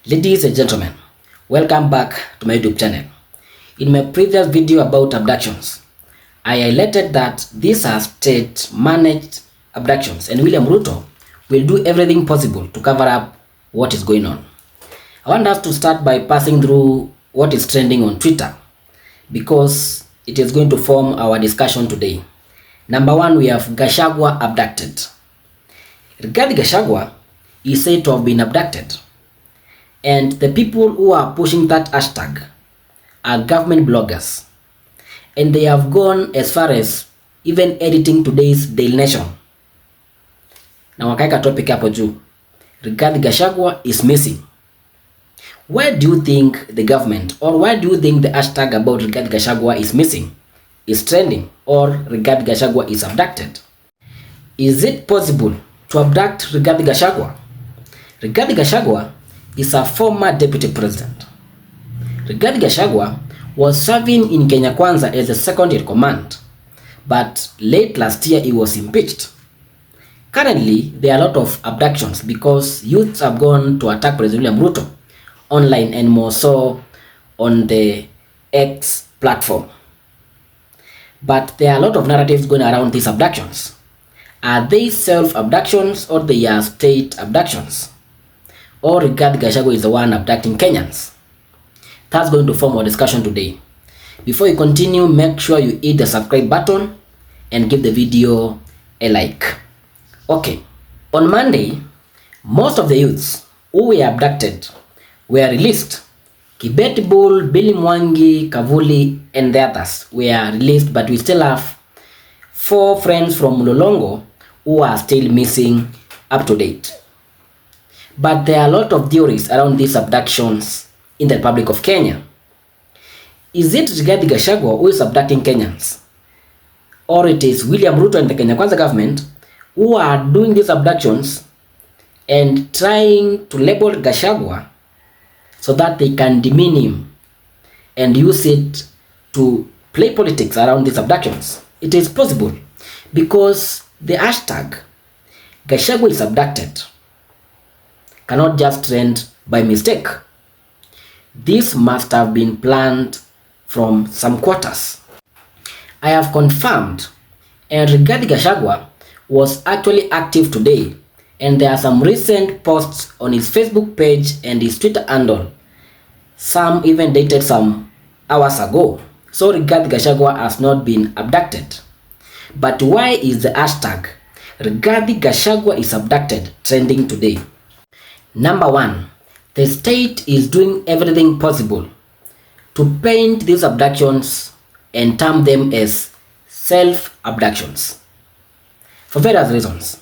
Ladies and gentlemen, welcome back to my YouTube channel. In my previous video about abductions, I highlighted that these are state-managed abductions and William Ruto will do everything possible to cover up what is going on. I want us to start by passing through what is trending on Twitter because it is going to form our discussion today. Number one, we have GASHAGUA abducted. Regarding GASHAGUA, he is said to have been abducted. And the people who are pushing that hashtag are government bloggers. And they have gone as far as even editing today's Daily Nation. Na wakaeka topic hapo juu. Regarding GASHAGUA is missing. Why do you think the government or why do you think the hashtag about Rigathi Gachagua is missing, is trending, or Rigathi Gachagua is abducted? Is it possible to abduct Rigathi Gachagua? Rigathi Gachagua is a former deputy president. Rigathi Gachagua was serving in Kenya Kwanza as a second in command, but late last year he was impeached. Currently, there are a lot of abductions because youths have gone to attack President William Ruto online and more so on the X platform. But there are a lot of narratives going around these abductions. Are they self-abductions or they are state abductions? Or Rigathi Gachagua is the one abducting Kenyans? That's going to form our discussion today. Before you continue, make sure you hit the subscribe button and give the video a like. Okay, on Monday, most of the youths who were abducted were released. Kibet Bull, Billy Mwangi, Kavuli, and the others were released, but we still have 4 friends from Mlolongo who are still missing up to date. But there are a lot of theories around these abductions in the Republic of Kenya. Is it Rigathi Gachagua who is abducting Kenyans? Or it is William Ruto and the Kenya Kwanza government who are doing these abductions and trying to label Gachagua so that they can demean him and use it to play politics around these abductions? It is possible because the hashtag Gachagua is abducted cannot just trend by mistake. This must have been planned from some quarters. I have confirmed, and Rigathi Gachagua was actually active today, and there are some recent posts on his Facebook page and his Twitter handle. Some even dated some hours ago. So Rigathi Gachagua has not been abducted. But why is the hashtag Rigathi Gachagua is abducted trending today? Number one, the state is doing everything possible to paint these abductions and term them as self-abductions for various reasons.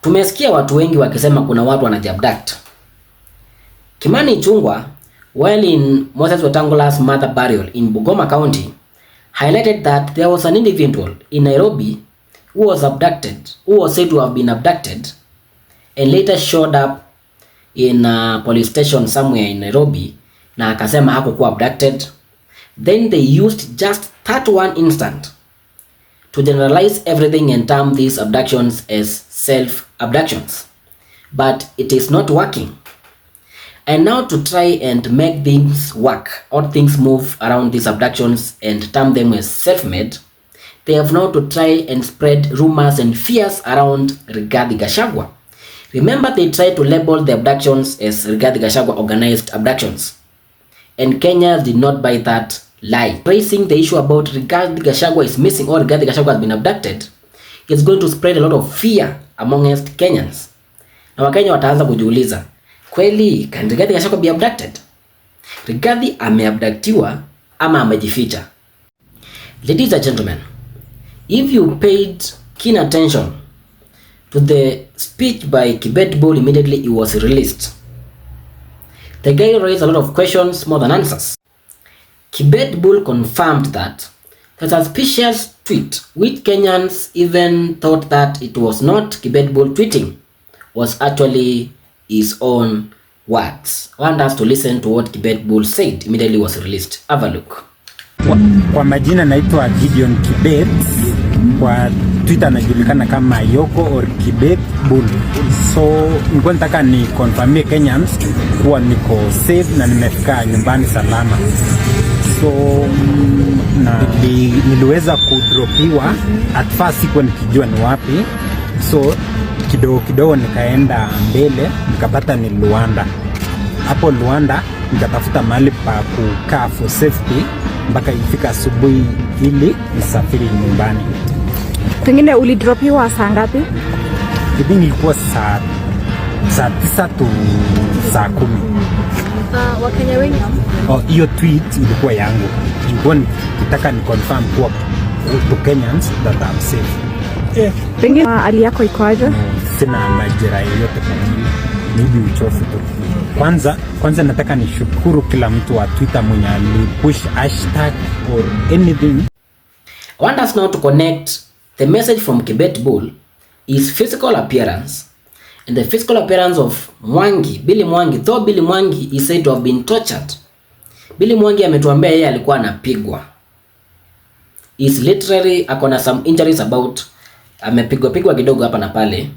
Tumesikia watu wengi wakisema kuna watu wanajiabduct. Kimani Ichung'wah, while in Moses Wetang'ula's mother burial in Bungoma County, highlighted that there was an individual in Nairobi who was said to have been abducted and later showed up in a police station somewhere in Nairobi na akasema hakukuwa abducted. Then they used just that one instant to generalize everything and term these abductions as self-abductions. But it is not working. And now to try and make things work or things move around these abductions and term them as self-made, they have now to try and spread rumors and fears around Rigathi Gachagua. Remember, they tried to label the abductions as Rigathi Gachagua organized abductions. And Kenyans did not buy that lie. Raising the issue about Rigathi Gachagua is missing or Rigathi Gachagua has been abducted is going to spread a lot of fear amongst Kenyans. Na Wakenya wataanza kujiuliza, kweli can Rigathi Gachagua be abducted? Rigathi ameabductiwa ama amejificha? Ladies and gentlemen, if you paid keen attention to the speech by Kibet Bull immediately he was released, the guy raised a lot of questions more than answers. Kibet Bull confirmed that the suspicious tweet, which Kenyans even thought that it was not Kibet Bull tweeting, was actually his own words. I want us to listen to what Kibet Bull said immediately was released. Have a look. Kwa majina naitwa Gideon Kibet. Kwa Twitter anajulikana kama Yoko or Kibet Bull. So nilikuwa nataka ni confirm Kenyans kuwa niko safe na nimefika nyumbani salama. So na niliweza kudropiwa at first, sikuwa nikijua ni wapi. So kidogo nikaenda mbele nikapata ni Luanda. Hapo Luanda nikatafuta mahali pa kukaa for safety mpaka ifika asubuhi ili nisafiri nyumbani. Pengine ulidropiwa saa ngapi? Hivi ilikuwa saa 9 to saa 10. Wakenya wengi? Hiyo tweet ilikuwa yangu. Ilikuwa nikitaka ni confirm kuwa to Kenyans that I'm safe. Pengine hali yako iko aje? Sina majeraha yoyote kwa mwili. Ni uchovu tu. Kwanza nataka nishukuru kila mtu wa Twitter mwenye alipush hashtag or anything. I want us now to connect the message from Kibet Bull is physical appearance and the physical appearance of Billy Mwangi. Though Billy Mwangi is said to have been tortured. Billy Mwangi ametuambia yeye alikuwa anapigwa. Is literally akona some injuries about amepigwa kidogo hapa na pale,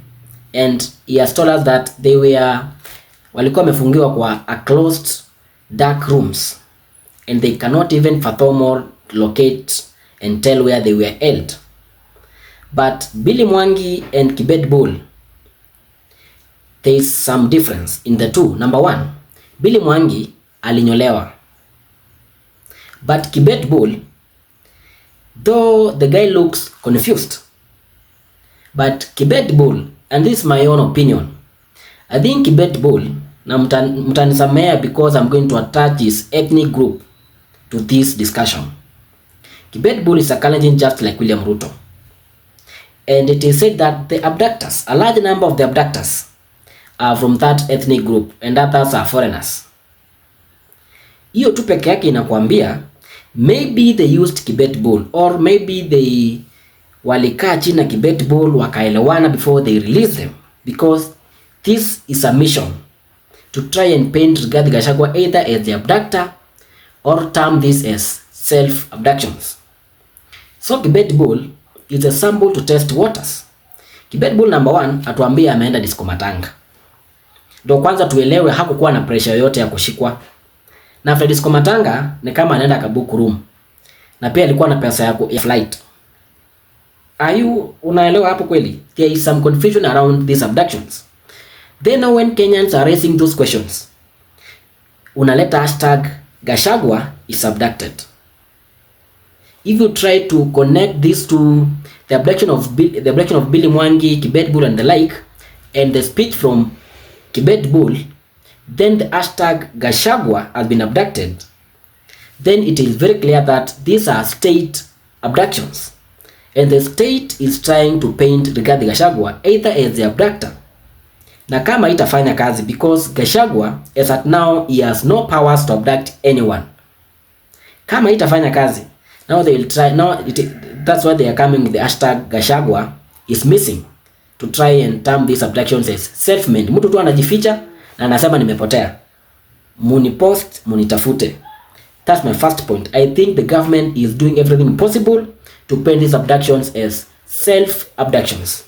and he has told us that walikuwa wamefungiwa kwa a closed dark rooms and they cannot even fathom or locate and tell where they were held. But Billy Mwangi and Kibet Bull, there is some difference in the two. Number one, Billy Mwangi alinyolewa, but Kibet Bull, though the guy looks confused, but Kibet Bull, and this is my own opinion, I think Kibet Bull, na mtanisamea because I'm going to attach his ethnic group to this discussion. Kibet Bull is a Kalenjin just like William Ruto. And it is said that the abductors, a large number of the abductors are from that ethnic group and others are foreigners. Hiyo tu peke yake inakwambia maybe they used Kibet Bull or maybe they walikaa chini na Kibet Bull wakaelewana before they release them, because this is a mission to try and paint Rigathi Gachagua either as the abductor or term this as self-abductions. So Kibet Bull is a sample to test waters. Kibet Bull number one atuambia ameenda disco Matanga. Ndio kwanza tuelewe hakukuwa na pressure yote ya kushikwa. Na after disco Matanga ni kama anaenda kabuku room. Na pia alikuwa na pesa ya flight. Unaelewa hapo kweli? There is some confusion around these abductions. Then now when Kenyans are raising those questions, unaleta hashtag Gashagua is abducted. If you try to connect this to the abduction of Billy Mwangi, Kibet Bull and the like, and the speech from Kibet Bull, then the hashtag Gashagua has been abducted, then it is very clear that these are state abductions. And the state is trying to paint Rigathi Gachagua either as the abductor. Na kama itafanya kazi, because Gachagua as at now he has no powers to abduct anyone. Kama itafanya kazi, now they will try, that's why they are coming with the hashtag Gashagua is missing, to try and term these abductions as self-made. Mtu tu anajificha na anasema nimepotea. Munipost, munitafute. That's my first point. I think the government is doing everything possible to paint these abductions as self-abductions.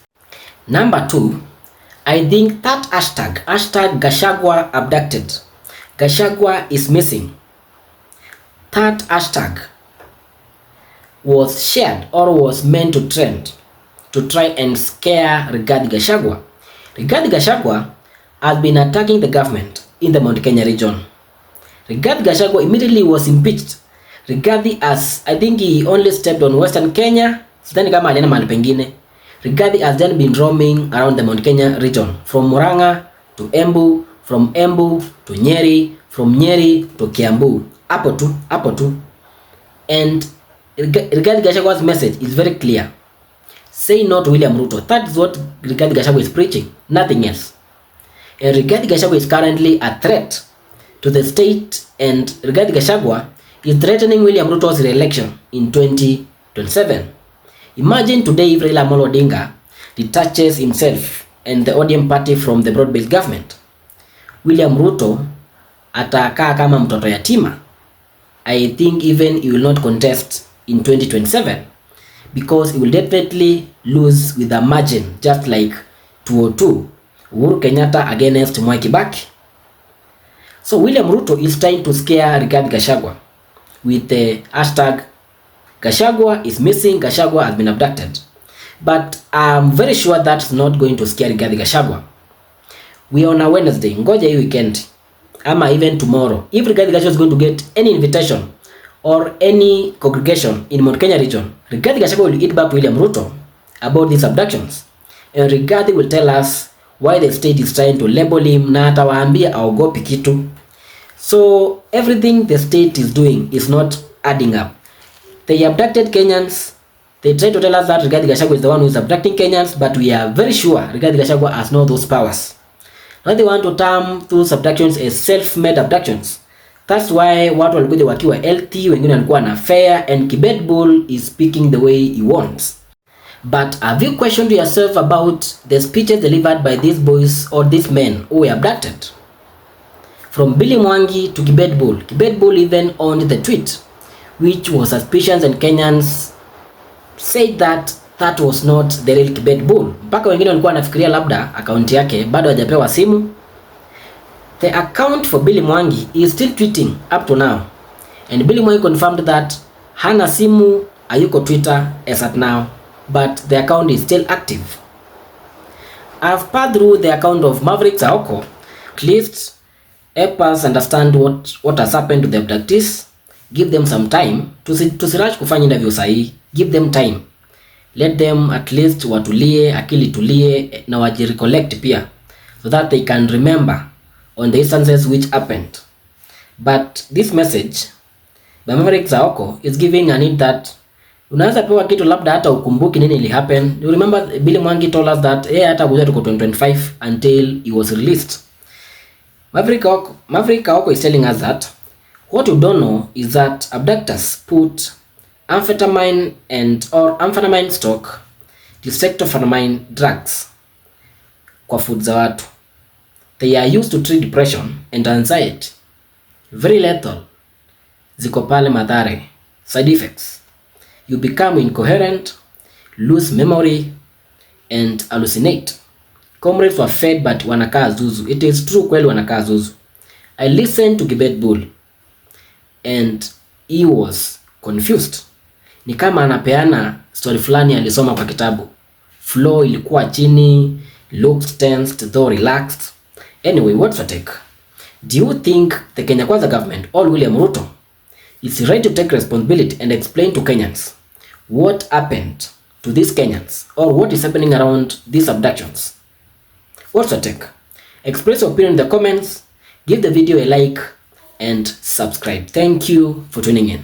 Number two, I think that hashtag Gashagua abducted, Gashagua is missing, that hashtag was shared or was meant to trend to try and scare Rigathi Gachagua. Rigathi Gachagua has been attacking the government in the Mount Kenya region. Rigathi Gachagua immediately was impeached. Rigathi, as I think he only stepped on Western Kenya, sidhani kama alienda mahali pengine. Rigathi has then been roaming around the Mount Kenya region, from Murang'a to Embu, from Embu to Nyeri, from Nyeri to Kiambu. Hapo tu. And Rigathi Gachagua's message is very clear. Say no to William Ruto. That is what Rigathi Gachagua is preaching, nothing else. And Rigathi Gachagua is currently a threat to the state, and Rigathi Gachagua is threatening William Ruto's re-election in 2027. Imagine today if Raila Amolo Odinga detaches himself and the ODM party from the broad-based government. William Ruto atakaa kama mtoto yatima. I think even he will not contest in 2027 because he will definitely lose with a margin, just like 202 Uhuru Kenyatta against Mwai Kibaki. So William Ruto is trying to scare Rigathi Gachagua with the hashtag Gashagua is missing, Gashagua has been abducted. But I'm very sure that's not going to scare Rigathi Gachagua. We are on a Wednesday, ngoja hii weekend, ama even tomorrow. If Rigathi Gachagua is going to get any invitation or any congregation in Mount Kenya region, Rigathi Gachagua will eat back William Ruto about these abductions. And Rigathi will tell us why the state is trying to label him na atawaambia aogopi kitu. So everything the state is doing is not adding up. They abducted Kenyans. They try to tell us that Rigathi Gachagua is the one who is abducting Kenyans, but we are very sure Rigathi Gachagua has not those powers. Now they want to term those abductions as self-made abductions. That's why watu walikuja wakiwa healthy, wengine walikuwa na fair, and Kibet Bull is speaking the way he wants. But have you questioned yourself about the speeches delivered by these boys or these men who were abducted? From Billy Mwangi to Kibet Bull. Kibet Bull even owned the tweet, which was suspicious, and Kenyans said that that was not the real Kibet Bull. Mpaka wengine walikuwa wanafikiria labda akaunti yake bado hajapewa simu. The account for Billy Mwangi is still tweeting up to now, and Billy Mwangi confirmed that hana simu, hayuko Twitter as at now, but the account is still active. I've passed through the account of Maverick Saoko. At least help us understand what has happened to the abductees. Give them some time. Tusirush kufanya interview sahi. Give them time. Let them at least watulie, akili tulie, na wajirecollect pia, so that they can remember on the instances which happened. But this message by Maverick Saoko is giving a need that unaweza pewa kitu labda hata ukumbuki nini ili happen. You remember Billy Mwangi told us that hata kuja tuko 2025 until he was released. Maverick Saoko is telling us that what you don't know is that abductors put amphetamine or amphetamine stock, dextroamphetamine drugs kwa food za watu. They are used to treat depression and anxiety. Very lethal. Ziko pale madhare. Side effects. You become incoherent, lose memory, and hallucinate. Comrades were fed but wanakaa zuzu. It is true kweli wanakaa zuzu. I listened to Kibet Bull and he was confused. Ni kama anapeana story fulani alisoma kwa kitabu. Flow ilikuwa chini, looks tensed though relaxed. Anyway, what's your take? Do you think the Kenya Kwanza government or William Ruto is ready to take responsibility and explain to Kenyans what happened to these Kenyans or what is happening around these abductions? What's your take? Express your opinion in the comments, give the video a like, and subscribe. Thank you for tuning in.